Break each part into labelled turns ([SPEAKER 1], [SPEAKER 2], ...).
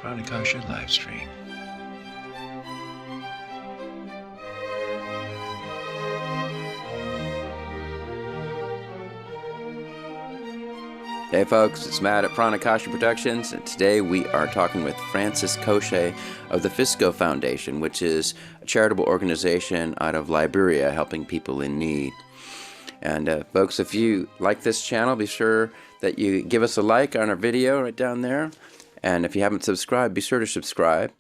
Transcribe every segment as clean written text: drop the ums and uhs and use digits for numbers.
[SPEAKER 1] Pranakasha livestream.
[SPEAKER 2] Hey folks, it's Matt at Pranakasha Productions, and today we are talking with Francis Koshay of the FISKO Foundation, which is a charitable organization out of Liberia helping people in need. And folks, if you like this channel, be sure that you give us a like on our video right down there. And if you haven't subscribed, be sure to subscribe.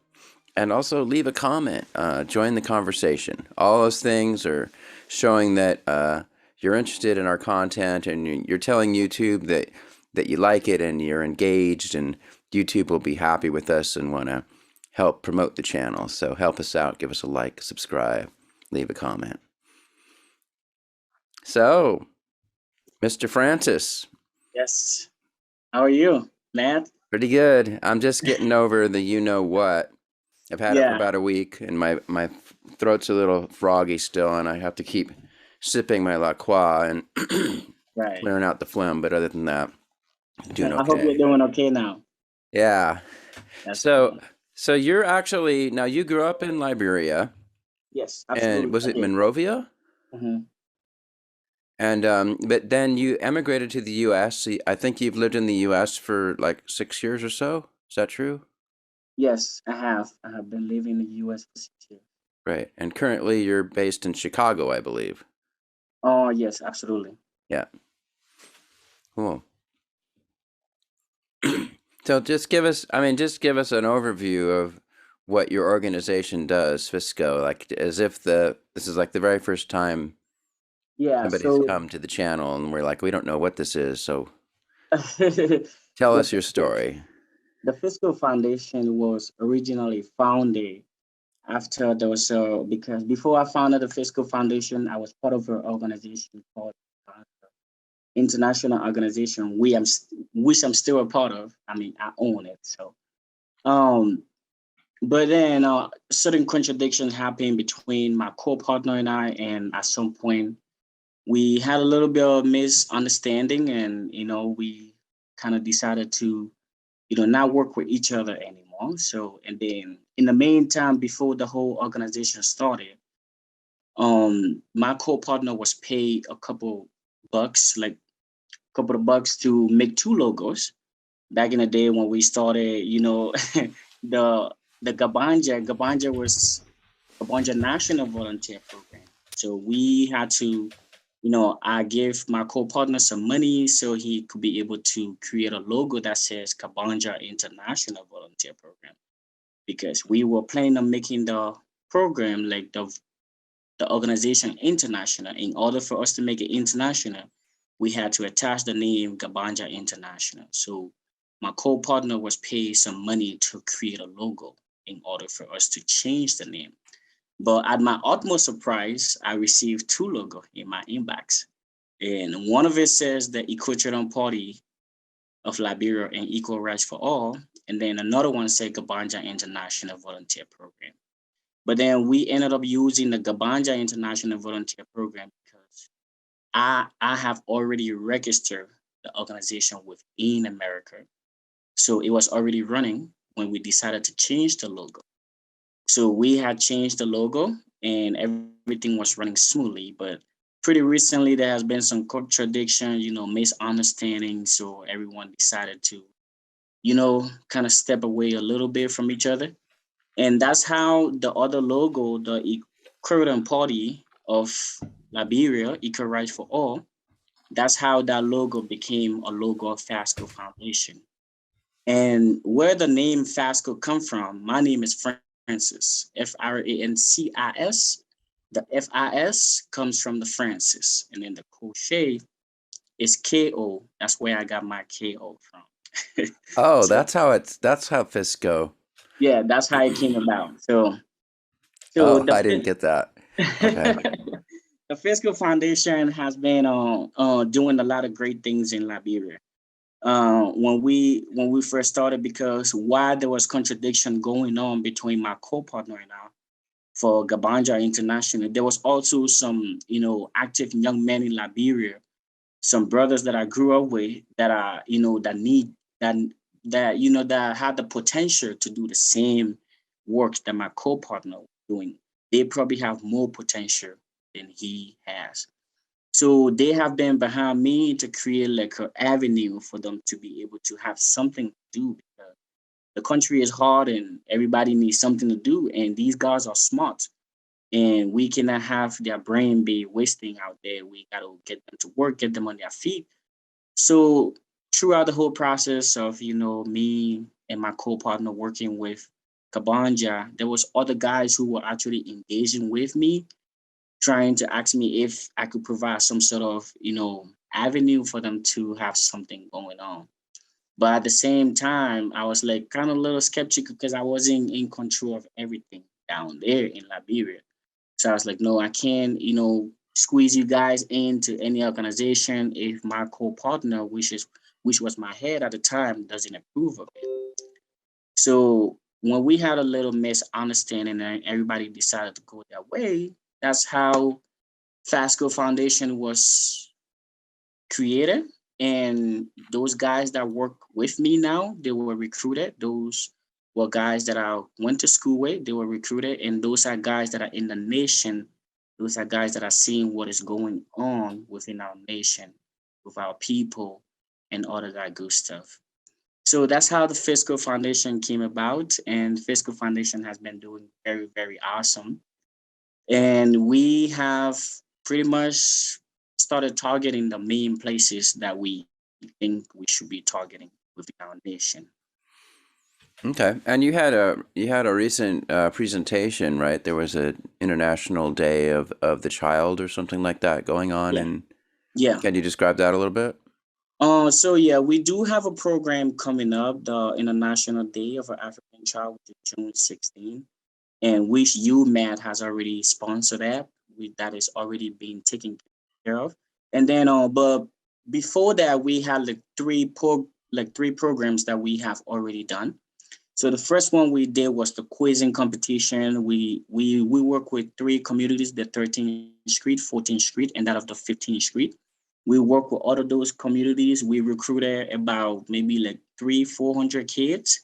[SPEAKER 2] And also leave a comment, join the conversation. All those things are showing that you're interested in our content, and you're telling YouTube that you like it and you're engaged, and YouTube will be happy with us and want to help promote the channel. So help us out, give us a like, subscribe, leave a comment. So, Mr. Francis.
[SPEAKER 3] Yes. How are you, Matt?
[SPEAKER 2] Pretty good. I'm just getting over the you-know-what. I've had it for about a week, and my throat's a little froggy still, and I have to keep sipping my La Croix and clearing out the phlegm. But other than that, I'm doing okay.
[SPEAKER 3] I hope you're doing okay now.
[SPEAKER 2] Yeah. So you're actually, now you grew up in Liberia.
[SPEAKER 3] Yes, absolutely.
[SPEAKER 2] And was it Monrovia?
[SPEAKER 3] Mm-hmm.
[SPEAKER 2] And but then you emigrated to the U.S. I think you've lived in the U.S. for like 6 years or so. Is that true?
[SPEAKER 3] Yes, I have. I have been living in the U.S. for 6 years.
[SPEAKER 2] Right. And currently you're based in Chicago, I believe.
[SPEAKER 3] Oh, yes, absolutely.
[SPEAKER 2] Yeah. Cool. So just give us an overview of what your organization does, FISKO, like as if this is like the very first time somebody's come to the channel and we're like, we don't know what this is. So tell us your story.
[SPEAKER 3] The FISKO Foundation was originally founded after there was because before I founded the FISKO Foundation, I was part of an organization called international organization, which I'm still a part of. I mean, I own it. So, but then certain contradictions happened between my co-partner and I, and at some point we had a little bit of misunderstanding, and we kind of decided to not work with each other anymore. So, and then in the meantime, before the whole organization started, my co-partner was paid a couple of bucks to make 2 logos. Back in the day when we started, the Gabanja was Gabanja National Volunteer Program. So we had to, I gave my co-partner some money so he could be able to create a logo that says Gabanja International Volunteer Program, because we were planning on making the program like the organization international. In order for us to make it international, we had to attach the name Gabanja International. So my co-partner was paid some money to create a logo in order for us to change the name. But at my utmost surprise, I received 2 logos in my inbox. And one of it says the Equatorial Party of Liberia and Equal Rights for All. And then another one said Gabanja International Volunteer Program. But then we ended up using the Gabanja International Volunteer Program because I have already registered the organization within America. So it was already running when we decided to change the logo. So we had changed the logo and everything was running smoothly. But pretty recently, there has been some contradiction, misunderstanding. So everyone decided to, kind of step away a little bit from each other. And that's how the other logo, the Equatorial Party of Liberia, Equal Rights for All, that's how that logo became a logo of FISKO Foundation. And where the name FISKO come from, my name is Francis, Francis. The FIS comes from the Francis, and then the Koshay is KO. That's where I got my KO from.
[SPEAKER 2] Oh, so, that's how FISKO.
[SPEAKER 3] Yeah, that's how it came about. So
[SPEAKER 2] I didn't get that. Okay.
[SPEAKER 3] The FISKO Foundation has been doing a lot of great things in Liberia. When we first started, because while there was contradiction going on between my co-partner and I for Gabanja International, there was also some active young men in Liberia, some brothers that I grew up with that are that that that had the potential to do the same work that my co-partner was doing. They probably have more potential than he has. So they have been behind me to create like an avenue for them to be able to have something to do, because the country is hard and everybody needs something to do. And these guys are smart, and we cannot have their brain be wasting out there. We got to get them to work, get them on their feet. So throughout the whole process of me and my co-partner working with Kabanja, there was other guys who were actually engaging with me, trying to ask me if I could provide some sort of avenue for them to have something going on. But at the same time, I was like kind of a little skeptical because I wasn't in control of everything down there in Liberia. So I was like, no, I can't, squeeze you guys into any organization if my co-partner, which was my head at the time, doesn't approve of it. So when we had a little misunderstanding and everybody decided to go their way, that's how FASCO Foundation was created. And those guys that work with me now, they were recruited. Those were guys that I went to school with, they were recruited. And those are guys that are in the nation. Those are guys that are seeing what is going on within our nation, with our people, and all of that good stuff. So that's how the FISKO Foundation came about. And FISKO Foundation has been doing very, very awesome. And we have pretty much started targeting the main places that we think we should be targeting within our nation.
[SPEAKER 2] Okay, and you had a recent presentation, right? There was a International Day of the Child or something like that going on,
[SPEAKER 3] Yeah,
[SPEAKER 2] and
[SPEAKER 3] yeah.
[SPEAKER 2] can you describe that a little bit?
[SPEAKER 3] So yeah, we do have a program coming up, the International Day of an African Child, which is June 16th, and which UMAT has already sponsored that. That is already being taken care of. And then, but before that, we had like three programs that we have already done. So the first one we did was the quizzing competition. We work with three communities: the 13th Street, 14th Street, and that of the 15th Street. We work with all of those communities. We recruited about maybe like 400 kids,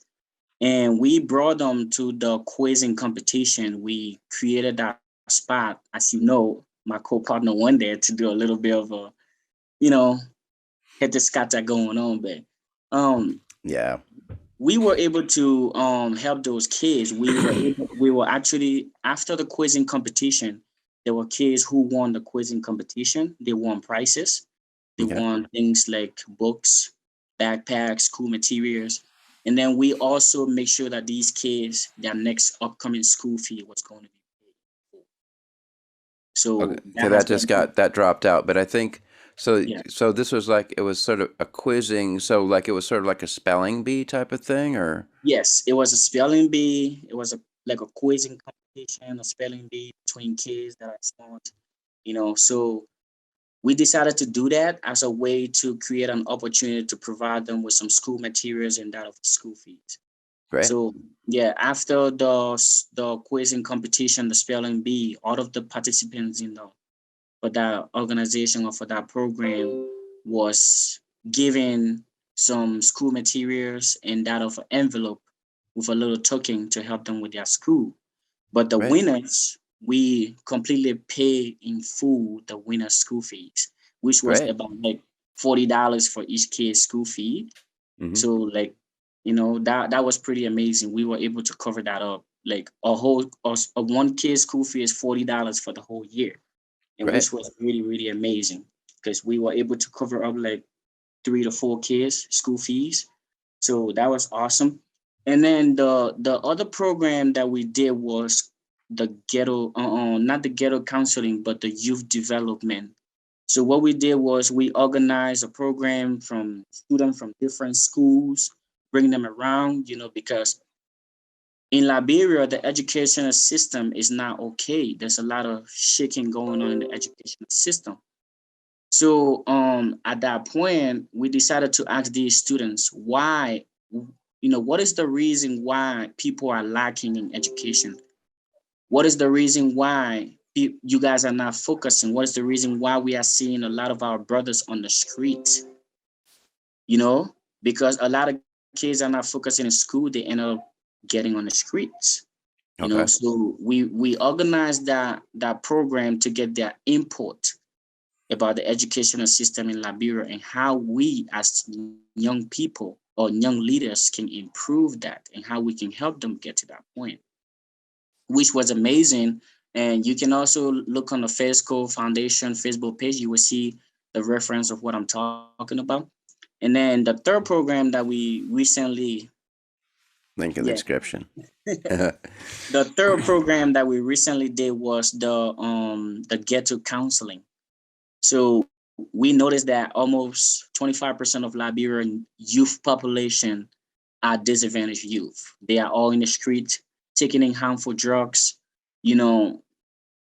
[SPEAKER 3] and we brought them to the quizzing competition. We created that spot, as you know. My co-partner went there to do a little bit of a, you know, hit the scatter going on, but um,
[SPEAKER 2] Yeah.
[SPEAKER 3] we were able to help those kids. We were actually, after the quizzing competition, there were kids who won the quizzing competition. They won prizes. They
[SPEAKER 2] Okay.
[SPEAKER 3] won things like books, backpacks, school materials. And then we also make sure that these kids, their next upcoming school fee was going to be paid.
[SPEAKER 2] Okay.
[SPEAKER 3] So
[SPEAKER 2] Okay,
[SPEAKER 3] that has
[SPEAKER 2] that just
[SPEAKER 3] been,
[SPEAKER 2] got dropped out, but I think so.
[SPEAKER 3] yeah.
[SPEAKER 2] So this was like it was sort of a quizzing. So like it was sort of like a spelling bee type of thing, or
[SPEAKER 3] Yes, it was a spelling bee. It was a like a quizzing competition, a spelling bee between kids that are smart. So we decided to do that as a way to create an opportunity to provide them with some school materials and that of the school fees.
[SPEAKER 2] great,
[SPEAKER 3] So yeah, after the quizzing competition, the spelling bee, all of the participants for that organization or for that program was given some school materials and that of an envelope with a little token to help them with their school. But the
[SPEAKER 2] great,
[SPEAKER 3] winners, we completely pay in full the winner's school fees, which was
[SPEAKER 2] great.
[SPEAKER 3] about like $40 for each kid's school fee.
[SPEAKER 2] Mm-hmm.
[SPEAKER 3] So like, that was pretty amazing. We were able to cover that up. Like a one kid's school fee is $40 for the whole year, and
[SPEAKER 2] Great.
[SPEAKER 3] which was really, really amazing because we were able to cover up like 3 to 4 kids' school fees. So that was awesome. And then the other program that we did was the ghetto, not the ghetto counseling, but the youth development. So what we did was we organized a program from students from different schools, bring them around, because in Liberia, the educational system is not okay. There's a lot of shaking going on in the educational system. So at that point, we decided to ask these students why, what is the reason why people are lacking in education? What is the reason why you guys are not focusing? What is the reason why we are seeing a lot of our brothers on the streets? You know, because a lot of kids are not focusing in school, they end up getting on the streets.
[SPEAKER 2] Okay.
[SPEAKER 3] So we organized that program to get their input about the educational system in Liberia and how we as young people or young leaders can improve that and how we can help them get to that point, which was amazing. And you can also look on the FISKO Foundation Facebook page. You will see the reference of what I'm talking about. And then the third program that we recently,
[SPEAKER 2] Link in the
[SPEAKER 3] yeah,
[SPEAKER 2] description.
[SPEAKER 3] the third program that we recently did was the ghetto counseling. So we noticed that almost 25% of Liberian youth population are disadvantaged youth. They are all in the street, taking in harmful drugs, you know,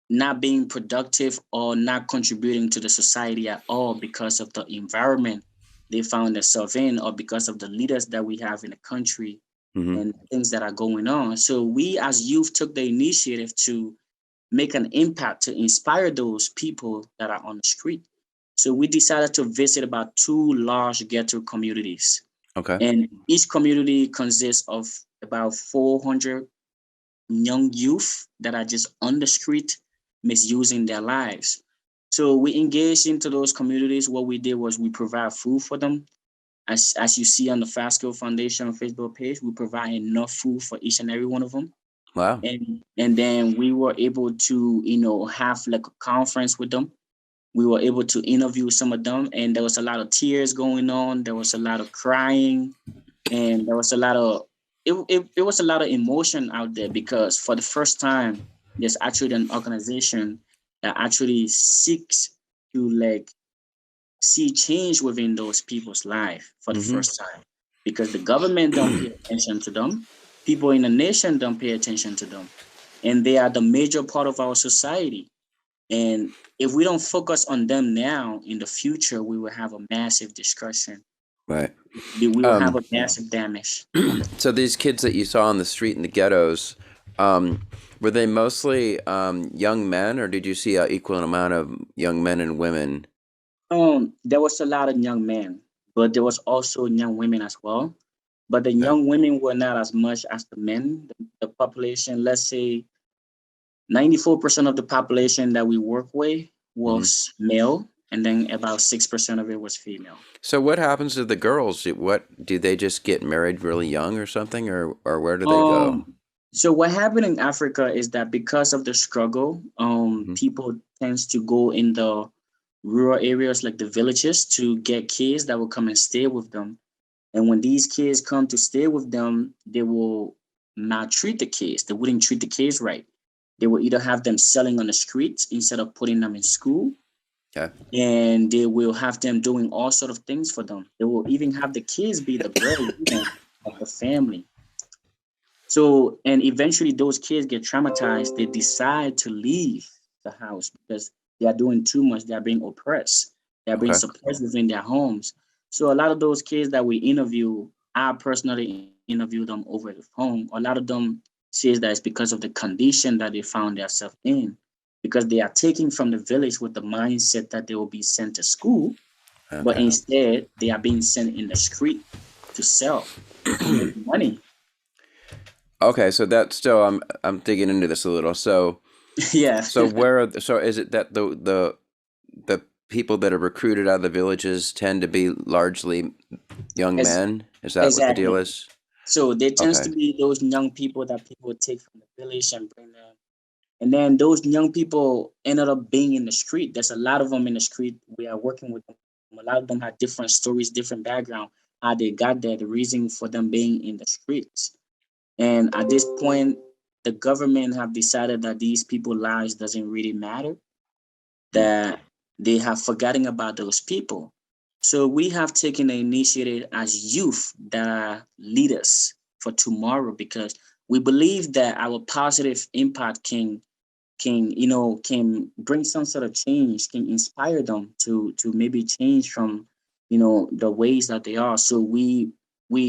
[SPEAKER 3] not being productive or not contributing to the society at all because of the environment they found themselves in or because of the leaders that we have in the country
[SPEAKER 2] Hmm.
[SPEAKER 3] and things that are going on. So we as youth took the initiative to make an impact to inspire those people that are on the street. So we decided to visit about two large ghetto communities.
[SPEAKER 2] Okay.
[SPEAKER 3] And each community consists of about 400 young youth that are just on the street misusing their lives. So we engaged into those communities. What we did was we provide food for them. As you see on the FISKO Foundation Facebook page, we provide enough food for each and every one of them.
[SPEAKER 2] Wow.
[SPEAKER 3] And then we were able to, have like a conference with them. We were able to interview some of them, and there was a lot of tears going on. There was a lot of crying, and there was a lot of it was a lot of emotion out there because for the first time, there's actually an organization that actually seeks to like see change within those people's life for the
[SPEAKER 2] Hmm.
[SPEAKER 3] first time because the government don't pay attention to them, people in the nation don't pay attention to them, and they are the major part of our society. And if we don't focus on them now, in the future, we will have a massive discussion.
[SPEAKER 2] Right.
[SPEAKER 3] We will have a massive damage.
[SPEAKER 2] So these kids that you saw on the street in the ghettos, were they mostly young men, or did you see an equal amount of young men and women?
[SPEAKER 3] There was a lot of young men, but there was also young women as well. But the
[SPEAKER 2] Yeah.
[SPEAKER 3] young women were not as much as the men. The population, let's say 94% of the population that we work with
[SPEAKER 2] Hmm.
[SPEAKER 3] was male, and then about 6% of it was female.
[SPEAKER 2] So what happens to the girls? What do they just get married really young or something, or where do they go?
[SPEAKER 3] Um, so what happened in Africa is that because of the struggle,
[SPEAKER 2] Hmm.
[SPEAKER 3] people tends to go in the rural areas like the villages to get kids that will come and stay with them. And when these kids come to stay with them, they will maltreat the kids. They wouldn't treat the kids right. They will either have them selling on the streets instead of putting them in school,
[SPEAKER 2] Okay.
[SPEAKER 3] and they will have them doing all sort of things for them. They will even have the kids be the breadwinner of the family. So, and eventually those kids get traumatized. They decide to leave the house because they are doing too much. They are being oppressed. They are being
[SPEAKER 2] Okay.
[SPEAKER 3] suppressed within their homes. So a lot of those kids that we interview, I personally interview them over the phone. A lot of them says that it's because of the condition that they found themselves in, because they are taken from the village with the mindset that they will be sent to school, but
[SPEAKER 2] Okay.
[SPEAKER 3] instead they are being sent in the street to sell, to make money.
[SPEAKER 2] Okay. So that's still I'm digging into this a little.
[SPEAKER 3] Yeah.
[SPEAKER 2] So so is it that the people that are recruited out of the villages tend to be largely young
[SPEAKER 3] Ex-
[SPEAKER 2] men? Is that what the deal
[SPEAKER 3] exactly.
[SPEAKER 2] is?
[SPEAKER 3] So there tends
[SPEAKER 2] Okay.
[SPEAKER 3] to be those young people that people take from the village and bring them. And then those young people ended up being in the street. There's a lot of them in the street. We are working with them. A lot of them have different stories, different background, how they got there, the reason for them being in the streets. And at this point, the government have decided that these people's lives doesn't really matter,
[SPEAKER 2] Mm.
[SPEAKER 3] that they have forgotten about those people. So we have taken the initiative as youth that are leaders for tomorrow because we believe that our positive impact can bring some sort of change, can inspire them to maybe change from the ways that they are. So we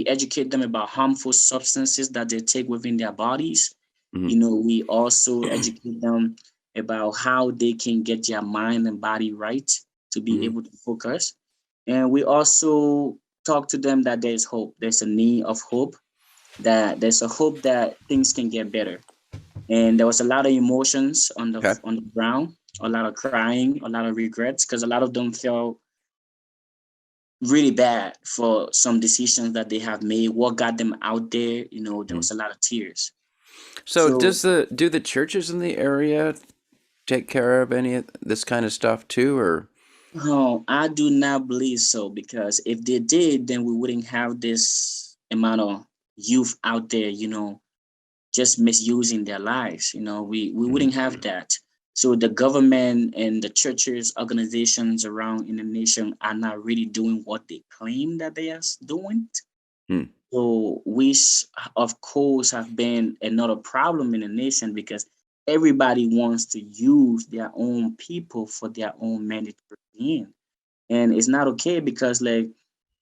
[SPEAKER 3] educate them about harmful substances that they take within their bodies.
[SPEAKER 2] Mhm.
[SPEAKER 3] We also educate them about how they can get their mind and body right to be
[SPEAKER 2] Mhm.
[SPEAKER 3] able to focus. And we also talk to them that there's hope. There's a need of hope. That there's a hope that things can get better. And there was a lot of emotions
[SPEAKER 2] Okay.
[SPEAKER 3] on the ground, a lot of crying, a lot of regrets, because a lot of them felt really bad for some decisions that they have made. What got them out there? There
[SPEAKER 2] Mm.
[SPEAKER 3] was a lot of tears.
[SPEAKER 2] So
[SPEAKER 3] So
[SPEAKER 2] do the churches in the area take care of any of this kind of stuff too, or?
[SPEAKER 3] oh, I do not believe so, because if they did, then we wouldn't have this amount of youth out there, just misusing their lives. We wouldn't have that. So the government and the churches, organizations around in the nation are not really doing what they claim that they are doing.
[SPEAKER 2] Hmm.
[SPEAKER 3] So of course, have been another problem in the nation, because everybody wants to use their own people for their own mandatory gain. And it's not okay, because like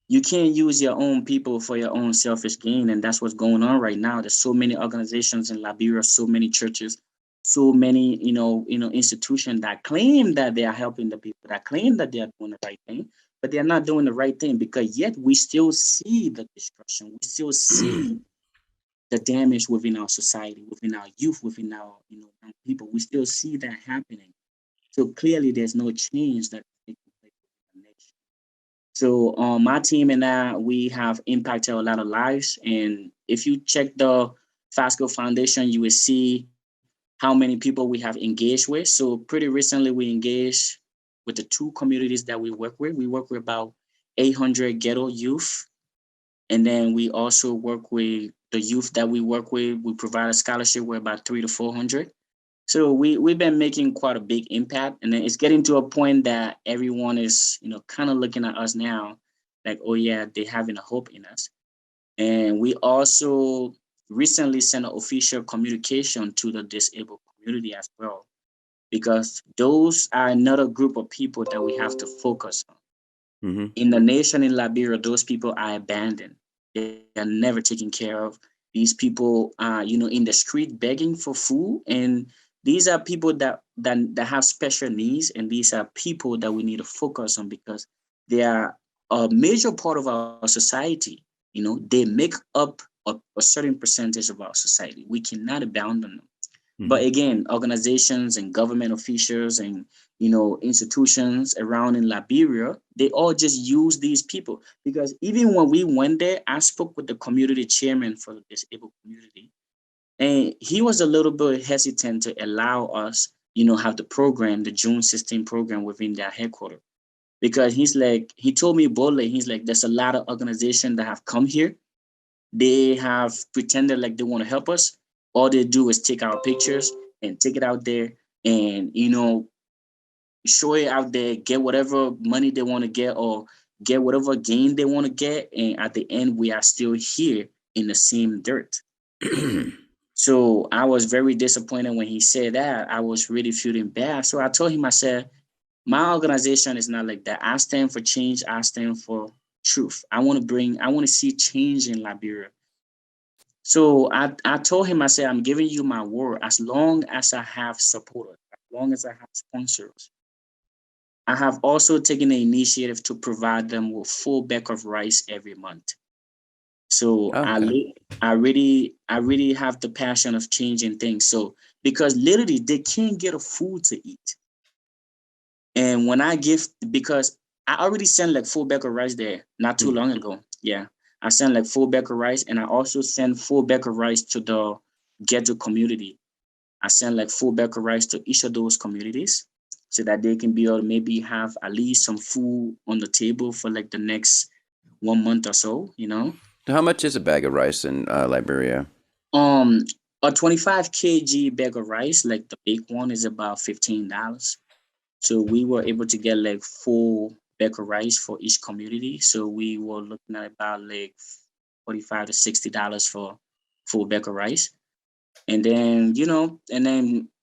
[SPEAKER 3] you can't use your own people for your own selfish gain, and that's what's going on right now. There's so many organizations in Liberia, so many churches, so many institutions that claim that they are helping the people, that claim that they are doing the right thing, but they're not doing the right thing, because yet we still see the destruction, we still see the damage within our society, within our youth, within our young people. We still see that happening. So clearly, there's no change that is taking place in the nation. So my team and I, we have impacted a lot of lives. And if you check the FISKO Foundation, you will see how many people we have engaged with. So pretty recently, we engaged with the two communities that we work with. We work with about 800 ghetto youth. And then we also work with the youth that we work with. We provide a scholarship with about 300 to 400. So we've been making quite a big impact, and then it's getting to a point that everyone is kind of looking at us now, like, oh yeah, they having a hope in us. And we also recently sent an official communication to the disabled community as well, because those are another group of people that we have to focus on.
[SPEAKER 2] Mm-hmm.
[SPEAKER 3] In the nation in Liberia, those people are abandoned. They are never taken care of. These people are, in the street begging for food, and these are people that have special needs, and these are people that we need to focus on, because they are a major part of our society. They make up a certain percentage of our society. We cannot abandon them. But
[SPEAKER 2] Mm-hmm.
[SPEAKER 3] again, organizations and government officials and institutions around in Liberia, they all just use these people, because even when we went there, I spoke with the community chairman for the disabled community, and he was a little bit hesitant to allow us, have the program, the June 16 program within their headquarters, because he's like, he told me boldly, he's like, there's a lot of organizations that have come here. They have pretended like they want to help us. All they do is take our pictures and take it out there, and show it out there, get whatever money they want to get, or get whatever gain they want to get, and at the end we are still here in the same dirt. So I was very disappointed when he said that. I was really feeling bad. So I told him, I said, my organization is not like that. I stand for change. I stand for truth. I want to see change in Liberia. So I told him, I said, I'm giving you my word. As long as I have supporters, as long as I have sponsors, I have also taken the initiative to provide them with full bag of rice every month. So
[SPEAKER 2] Okay.
[SPEAKER 3] I really have the passion of changing things. So because literally they can't get a food to eat. And when I give, because I already sent like full bag of rice there not too
[SPEAKER 2] Hmm.
[SPEAKER 3] long ago. Yeah. I sent like full bag of rice, and I also sent full bag of rice to the ghetto community. I send like full bag of rice to each of those communities, so that they can be able to maybe have at least some food on the table for like the next 1 month or so.
[SPEAKER 2] How much is a bag of rice in Liberia?
[SPEAKER 3] Um, a 25 kg bag of rice, like the big one, is about $15. So we were able to get like full bag of rice for each community. So we were looking at about like $45 to $60 for full bag of rice. And then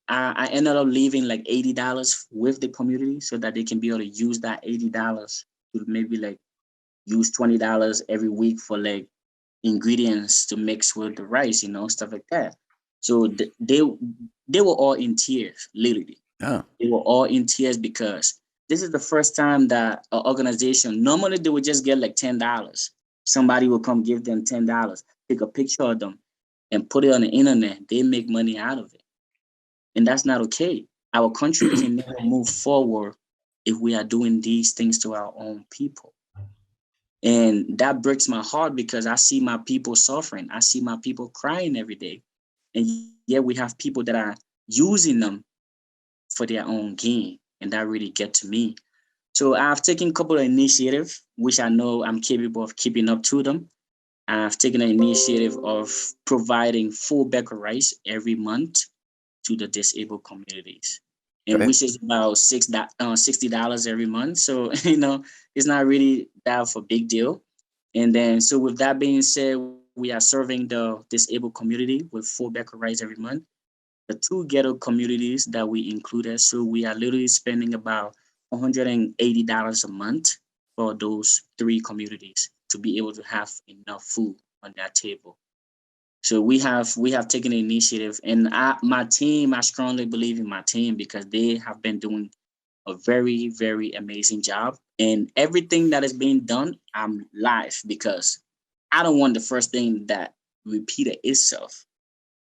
[SPEAKER 3] I ended up leaving like $80 with the community, so that they can be able to use that $80 to maybe like use $20 every week for like ingredients to mix with the rice, stuff like that. So they were all in tears, literally.
[SPEAKER 2] Oh.
[SPEAKER 3] They were all in tears, because this is the first time that an organization, normally they would just get like $10. Somebody will come give them $10, take a picture of them and put it on the internet. They make money out of it. And that's not okay. Our country can never move forward if we are doing these things to our own people. And that breaks my heart because I see my people suffering. I see my people crying every day. And yet we have people that are using them for their own gain. And that really get to me. So I've taken a couple of initiatives, which I know I'm capable of keeping up to them. I've taken an initiative of providing full bag of rice every month to the disabled communities, and
[SPEAKER 2] Right.
[SPEAKER 3] which is about $60 every month. So it's not really that of a big deal. And then, so with that being said, we are serving the disabled community with full bag of rice every month. The two ghetto communities that we included, so we are literally spending about $180 a month for those three communities to be able to have enough food on their table. So we have taken the initiative, and my team, I strongly believe in my team because they have been doing a very, very amazing job. And everything that is being done, I'm live because I don't want the first thing that repeated itself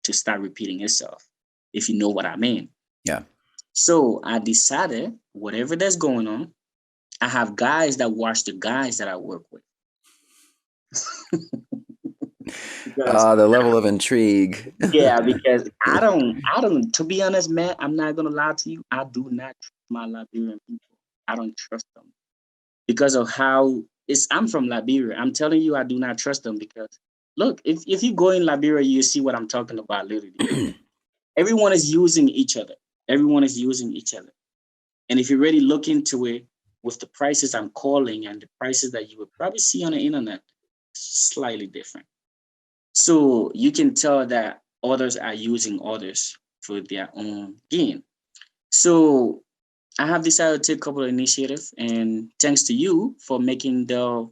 [SPEAKER 3] to start repeating itself, if you know what I mean.
[SPEAKER 2] Yeah.
[SPEAKER 3] So I decided whatever that's going on, I have guys that watch the guys that I work with. Because
[SPEAKER 2] The level of intrigue.
[SPEAKER 3] yeah, because I don't, to be honest, man, I'm not gonna lie to you. I do not trust my Liberian people. I don't trust them because of how it's I'm from Liberia. I'm telling you, I do not trust them because look, if you go in Liberia, you see what I'm talking about literally. Everyone is using each other. Everyone is using each other. And if you really look into it with the prices I'm calling and the prices that you would probably see on the internet, slightly different. So you can tell that others are using others for their own gain. So I have decided to take a couple of initiatives, and thanks to you for making the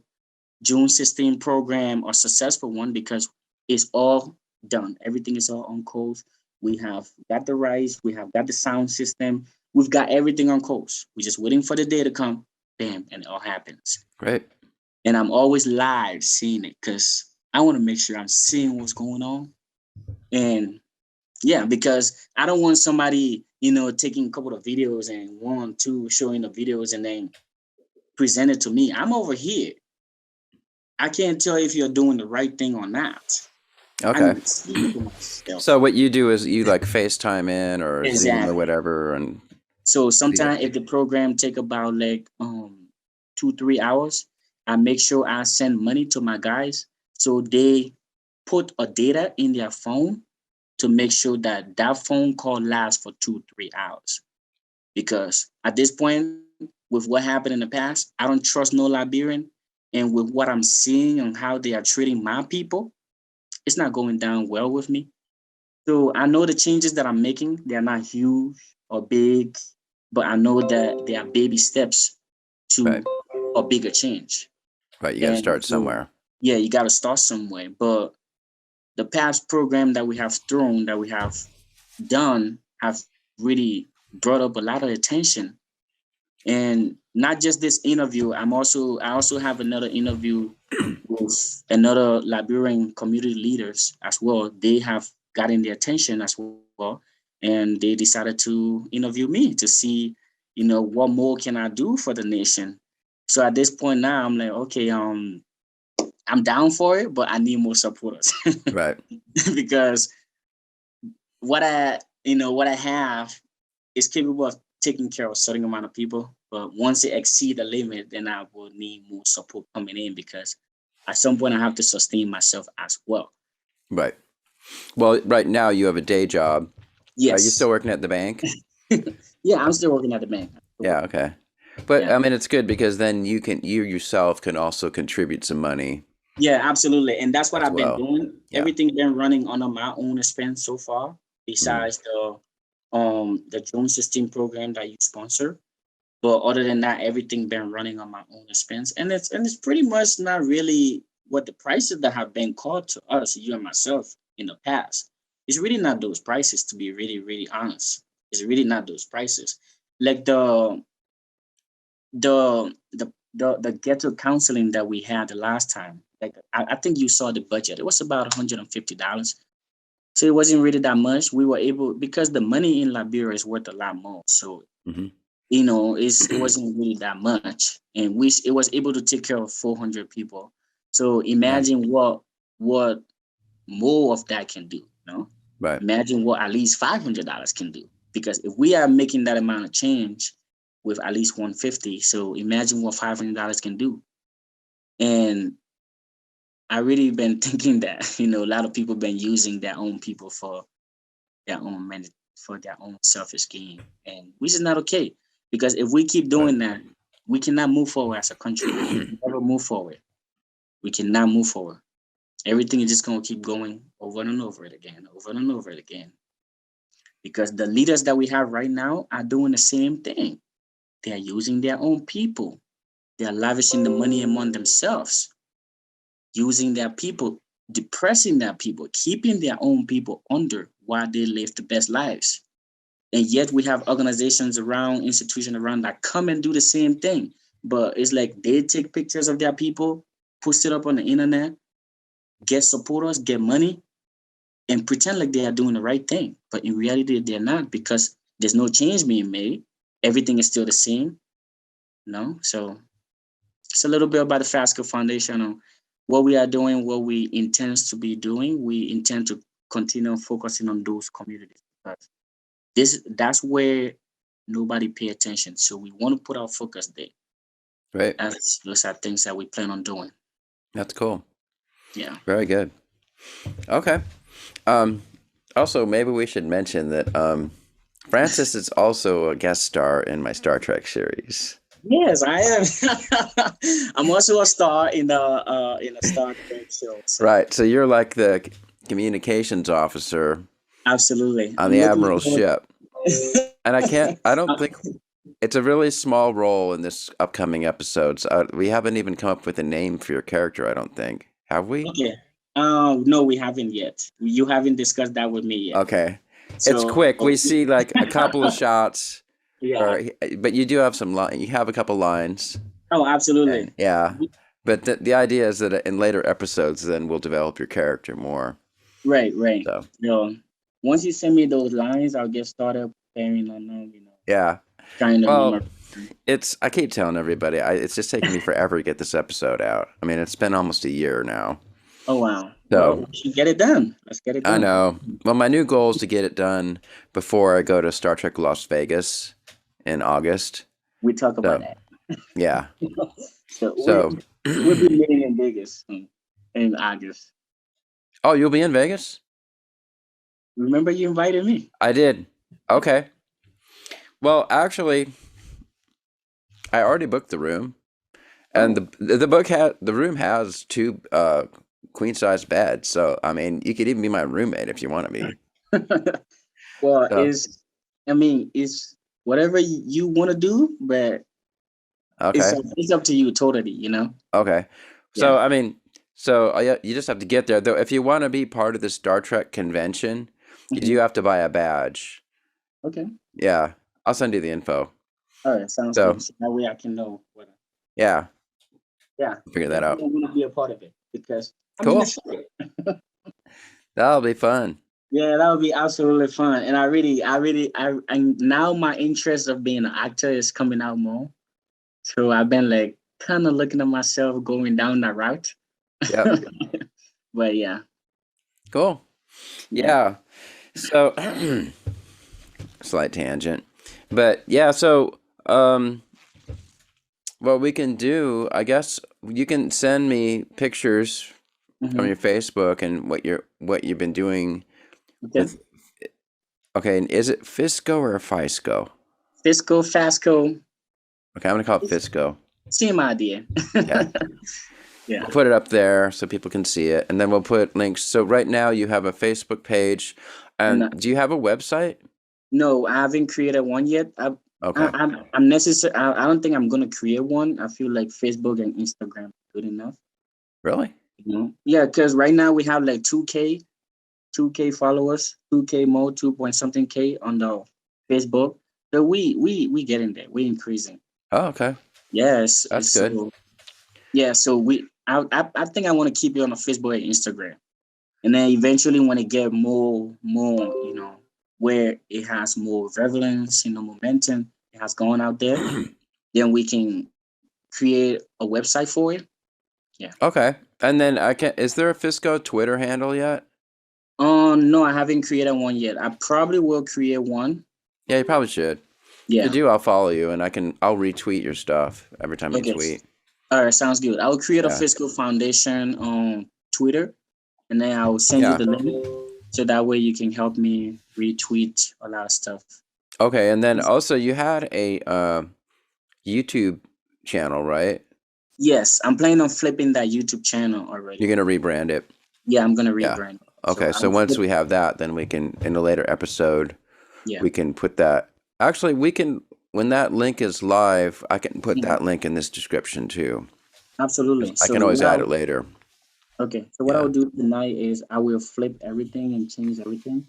[SPEAKER 3] June 16 program a successful one because it's all done. Everything is all on course. We have got the rights, we have got the sound system, we've got everything on course. We're just waiting for the day to come, bam, and it all happens.
[SPEAKER 2] Great.
[SPEAKER 3] And I'm always live seeing it because I want to make sure I'm seeing what's going on. And yeah, because I don't want somebody, taking a couple of videos and one, two, showing the videos and then present it to me. I'm over here. I can't tell if you're doing the right thing or not. I
[SPEAKER 2] Okay.
[SPEAKER 3] need to see it for myself.
[SPEAKER 2] So what you do is you like FaceTime in or Zoom or
[SPEAKER 3] Exactly.
[SPEAKER 2] whatever and
[SPEAKER 3] So
[SPEAKER 2] see it.
[SPEAKER 3] sometimes if the program take about like 2-3 hours, I make sure I send money to my guys so they put a data in their phone to make sure that that phone call lasts for 2-3 hours. Because at this point, with what happened in the past, I don't trust no Liberian, and with what I'm seeing and how they are treating my people, it's not going down well with me. So I know the changes that I'm making, they are not huge or big, but I know that they are baby steps to
[SPEAKER 2] Right.
[SPEAKER 3] a bigger change.
[SPEAKER 2] Right. You got to
[SPEAKER 3] And
[SPEAKER 2] start
[SPEAKER 3] so,
[SPEAKER 2] somewhere.
[SPEAKER 3] yeah, you got to start somewhere. But the past program that we have thrown, that we have done, have really brought up a lot of attention. And not just this interview, I also have another interview with another Liberian community leaders as well. They have gotten the attention as well, and they decided to interview me to see, what more can I do for the nation. So at this point now, I'm like, okay, I'm down for it, but I need more supporters
[SPEAKER 2] Right.
[SPEAKER 3] because what I have is capable of taking care of a certain amount of people. But once it exceed the limit, then I will need more support coming in because at some point I have to sustain myself as well.
[SPEAKER 2] Right. Well, right now you have a day job. Are you
[SPEAKER 3] Yes.
[SPEAKER 2] still working at the bank?
[SPEAKER 3] Yeah, I'm still working at the bank.
[SPEAKER 2] Yeah, okay. But
[SPEAKER 3] Yeah.
[SPEAKER 2] I mean it's good because then you yourself can also contribute some money
[SPEAKER 3] Yeah, absolutely. And that's what
[SPEAKER 2] as
[SPEAKER 3] I've been
[SPEAKER 2] well.
[SPEAKER 3] doing.
[SPEAKER 2] Yeah.
[SPEAKER 3] Everything been running under my own expense so far,
[SPEAKER 2] Mm.
[SPEAKER 3] besides the June 16 program that you sponsor. But other than that, everything been running on my own expense. And it's pretty much not really what the prices that have been called to us, you and myself, in the past. It's really not those prices, to be really, really honest. It's really not those prices. Like the ghetto counseling that we had the last time, like I think you saw the budget. It was about $150. So it wasn't really that much. We were able, because the money in Liberia is worth a lot more. So
[SPEAKER 2] Hmm.
[SPEAKER 3] it wasn't really that much, and it was able to take care of 400 people. So
[SPEAKER 2] Yeah.
[SPEAKER 3] imagine what more of that can do.
[SPEAKER 2] Right.
[SPEAKER 3] Imagine what at least $500 can do. Because if we are making that amount of change with at least 150, so imagine what $500 can do. And I really been thinking that a lot of people been using their own people for their own for their own selfish gain, and which is not okay. Because if we keep
[SPEAKER 2] Right.
[SPEAKER 3] doing that, we cannot move forward as a country. We can never move forward. We cannot move forward. Everything is just gonna keep going over and over it again, over and over it again. Because the leaders that we have right now are doing the same thing. They are using their own people. They are lavishing the money among themselves, using their people, depressing their people, keeping their own people under while they live the best lives. And yet we have organizations around, institutions around that come and do the same thing. But it's like they take pictures of their people, post it up on the internet, get supporters, get money, and pretend like they are doing the right thing. But in reality, they're not, because there's no change being made. Everything is still the same. So it's a little bit about the FISKO Foundation and what we are doing, what we intend to be doing. We intend to continue focusing on those communities, because that's where nobody pay attention. So we want to put our focus there.
[SPEAKER 2] Right.
[SPEAKER 3] Those are things that we plan on doing.
[SPEAKER 2] That's cool.
[SPEAKER 3] Yeah.
[SPEAKER 2] Very good. Okay. Um, Also, maybe we should mention that Francis is also a guest star in my Star Trek series.
[SPEAKER 3] Yes, I am. I'm also a star in a Star Trek show. So.
[SPEAKER 2] Right. So you're like the communications officer
[SPEAKER 3] Absolutely.
[SPEAKER 2] on
[SPEAKER 3] I'm
[SPEAKER 2] the
[SPEAKER 3] looking
[SPEAKER 2] Admiral's
[SPEAKER 3] forward.
[SPEAKER 2] ship. And I don't think it's a really small role in this upcoming episodes. We haven't even come up with a name for your character, I don't think. Have we?
[SPEAKER 3] Okay. No, we haven't yet. You haven't discussed that with me yet.
[SPEAKER 2] Okay. It's
[SPEAKER 3] So.
[SPEAKER 2] quick. We see like a couple of shots,
[SPEAKER 3] Yeah.
[SPEAKER 2] but you do have you have a couple lines.
[SPEAKER 3] Oh, absolutely.
[SPEAKER 2] And yeah. But the idea is that in later episodes, then we'll develop your character more.
[SPEAKER 3] Right.
[SPEAKER 2] So,
[SPEAKER 3] Once you send me those lines, I'll get started preparing on them.
[SPEAKER 2] yeah.
[SPEAKER 3] Trying to
[SPEAKER 2] Well,
[SPEAKER 3] memorize.
[SPEAKER 2] I keep telling everybody, it's just taking me forever to get this episode out. I mean, it's been almost a year now.
[SPEAKER 3] Oh wow.
[SPEAKER 2] So
[SPEAKER 3] Well, we should get it done. Let's get it done.
[SPEAKER 2] I know. Well, my new goal is to get it done before I go to Star Trek Las Vegas in August.
[SPEAKER 3] We talk about that.
[SPEAKER 2] Yeah.
[SPEAKER 3] So
[SPEAKER 2] So,
[SPEAKER 3] we'll be meeting in Vegas in August.
[SPEAKER 2] oh, you'll be in Vegas?
[SPEAKER 3] Remember you invited me?
[SPEAKER 2] I did. Okay. Well, actually, I already booked the room, and the room has two queen-size beds. So, I mean, you could even be my roommate if you want to be.
[SPEAKER 3] Well,
[SPEAKER 2] So,
[SPEAKER 3] it's whatever you want to do, but
[SPEAKER 2] okay.
[SPEAKER 3] it's up to you totally.
[SPEAKER 2] Okay. So,
[SPEAKER 3] Yeah.
[SPEAKER 2] I mean, you just have to get there. Though, if you want to be part of the Star Trek convention, you do have to buy a badge.
[SPEAKER 3] Okay.
[SPEAKER 2] Yeah. I'll send you the info.
[SPEAKER 3] All right. Sounds
[SPEAKER 2] So,
[SPEAKER 3] good. So that way I can know whether.
[SPEAKER 2] yeah,
[SPEAKER 3] Yeah.
[SPEAKER 2] figure that out.
[SPEAKER 3] I want to be a part of it because I'm in
[SPEAKER 2] Cool.
[SPEAKER 3] the show.
[SPEAKER 2] That'll be fun.
[SPEAKER 3] Yeah, that would be absolutely fun. And I now my interest of being an actor is coming out more. So I've been like kind of looking at myself going down that route.
[SPEAKER 2] Yep.
[SPEAKER 3] But yeah.
[SPEAKER 2] Cool. Yeah. So, slight tangent. But yeah, so what we can do, I guess you can send me pictures from your Facebook and what you've been doing
[SPEAKER 3] Okay.
[SPEAKER 2] with. Okay, and is it FISKO or FISKO?
[SPEAKER 3] FISKO.
[SPEAKER 2] Okay, I'm gonna call it FISKO.
[SPEAKER 3] Same idea.
[SPEAKER 2] Yeah.
[SPEAKER 3] Yeah.
[SPEAKER 2] We'll put it up there so people can see it, and then we'll put links. So right now you have a Facebook page, and do you have a website?
[SPEAKER 3] No, I haven't created one yet.
[SPEAKER 2] Okay.
[SPEAKER 3] I'm necessary. I don't think I'm gonna create one. I feel like Facebook and Instagram are good enough.
[SPEAKER 2] Really?
[SPEAKER 3] Yeah, because right now we have like 2K followers, 2K more, 2 point something K on the Facebook. So we getting there. We're increasing.
[SPEAKER 2] Oh, okay.
[SPEAKER 3] Yes.
[SPEAKER 2] That's good.
[SPEAKER 3] So yeah. So I think I want to keep it on the Facebook and Instagram, and then eventually when it get more, where it has more relevance, momentum, it has gone out there, then we can create a website for it. Yeah.
[SPEAKER 2] Okay. And then is there a FISKO Twitter handle yet?
[SPEAKER 3] No, I haven't created one yet. I probably will create one.
[SPEAKER 2] Yeah, you probably should. If you
[SPEAKER 3] Yeah.
[SPEAKER 2] do, I'll follow you and I'll retweet your stuff every time you
[SPEAKER 3] Okay.
[SPEAKER 2] tweet.
[SPEAKER 3] All right. Sounds good. I will create a
[SPEAKER 2] Yeah.
[SPEAKER 3] FISKO Foundation on Twitter, and then I will send you
[SPEAKER 2] Yeah.
[SPEAKER 3] the link so that way you can help me retweet a lot of stuff.
[SPEAKER 2] Okay, and then also you had a YouTube channel, right?
[SPEAKER 3] Yes, I'm planning on flipping that YouTube channel already.
[SPEAKER 2] You're gonna rebrand it.
[SPEAKER 3] Yeah, I'm gonna
[SPEAKER 2] Yeah.
[SPEAKER 3] rebrand.
[SPEAKER 2] Okay, so once we have that, then we can, in a later episode,
[SPEAKER 3] Yeah.
[SPEAKER 2] we can put that. Actually, when that link is live, I can put that link in this description too.
[SPEAKER 3] Absolutely.
[SPEAKER 2] I can always add it later.
[SPEAKER 3] Okay, so what I'll do tonight is I will flip everything and change everything,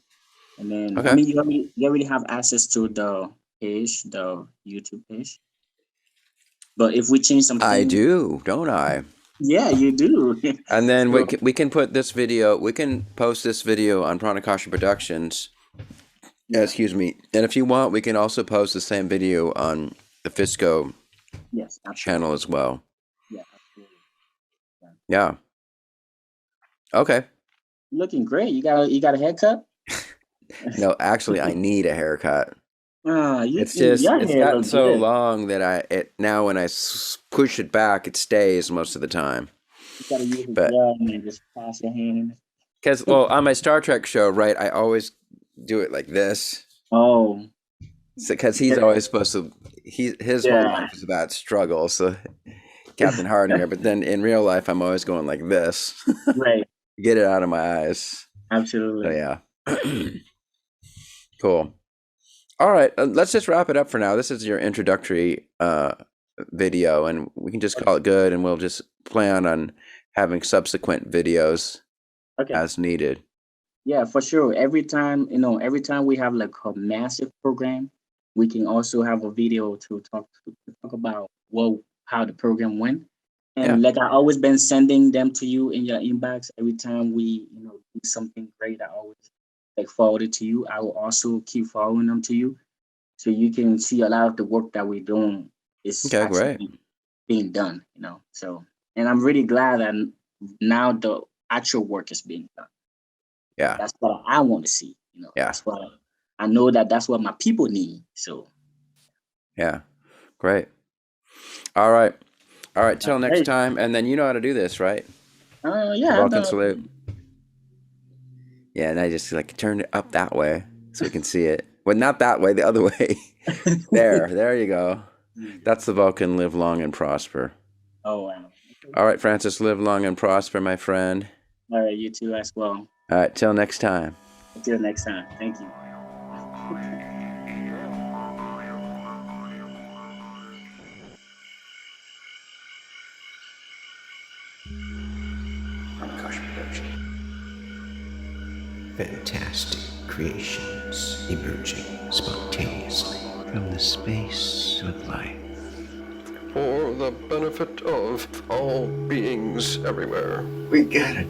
[SPEAKER 3] and then
[SPEAKER 2] Okay.
[SPEAKER 3] I mean you already have access to the page, the YouTube page. But if we change something,
[SPEAKER 2] I do, don't I?
[SPEAKER 3] Yeah, you do.
[SPEAKER 2] And then we can put this video. We can post this video on Pranakasha Productions.
[SPEAKER 3] Yeah.
[SPEAKER 2] Excuse me. And if you want, we can also post the same video on the FISKO channel as well.
[SPEAKER 3] Yeah, absolutely.
[SPEAKER 2] Yeah. Okay.
[SPEAKER 3] Looking great. You got a haircut?
[SPEAKER 2] No, actually, I need a haircut.
[SPEAKER 3] It's
[SPEAKER 2] gotten so long that now when I push it back, it stays most of the time.
[SPEAKER 3] You gotta use it and just pass your hand in it.
[SPEAKER 2] Because, on my Star Trek show, right, I always do it like this.
[SPEAKER 3] Oh.
[SPEAKER 2] Because he's always supposed to, his whole life is about struggle, so Captain Hardinger. But then in real life, I'm always going like this.
[SPEAKER 3] Right.
[SPEAKER 2] Get it out of my eyes.
[SPEAKER 3] Absolutely.
[SPEAKER 2] So, yeah. Cool. All right, let's just wrap it up for now. This is your introductory video, and we can just call it good, and we'll just plan on having subsequent videos as needed.
[SPEAKER 3] Yeah, for sure. Every time we have like a massive program, we can also have a video to talk about how the program went. And like I always been sending them to you in your inbox every time we do something great. I always forward it to you. I will also keep following them to you, so you can see a lot of the work that we're doing is actually being done. So, and I'm really glad that now the actual work is being done.
[SPEAKER 2] Yeah,
[SPEAKER 3] that's what I want to see.
[SPEAKER 2] Yeah,
[SPEAKER 3] that's what I know that's what my people need. So,
[SPEAKER 2] yeah, great. All right. Till next time, and then you know how to do this, right?
[SPEAKER 3] Yeah.
[SPEAKER 2] Welcome salute. Yeah, and I just turn it up that way so we can see it. Well, not that way, the other way. There you go. That's the Vulcan. Live long and prosper.
[SPEAKER 3] Oh, wow.
[SPEAKER 2] All right, Francis, live long and prosper, my friend.
[SPEAKER 3] All right, you too as well.
[SPEAKER 2] All right, till next time.
[SPEAKER 3] Until next time. Thank you.
[SPEAKER 1] Fantastic creations emerging spontaneously from the space of life.
[SPEAKER 4] For the benefit of all beings everywhere.
[SPEAKER 1] We gotta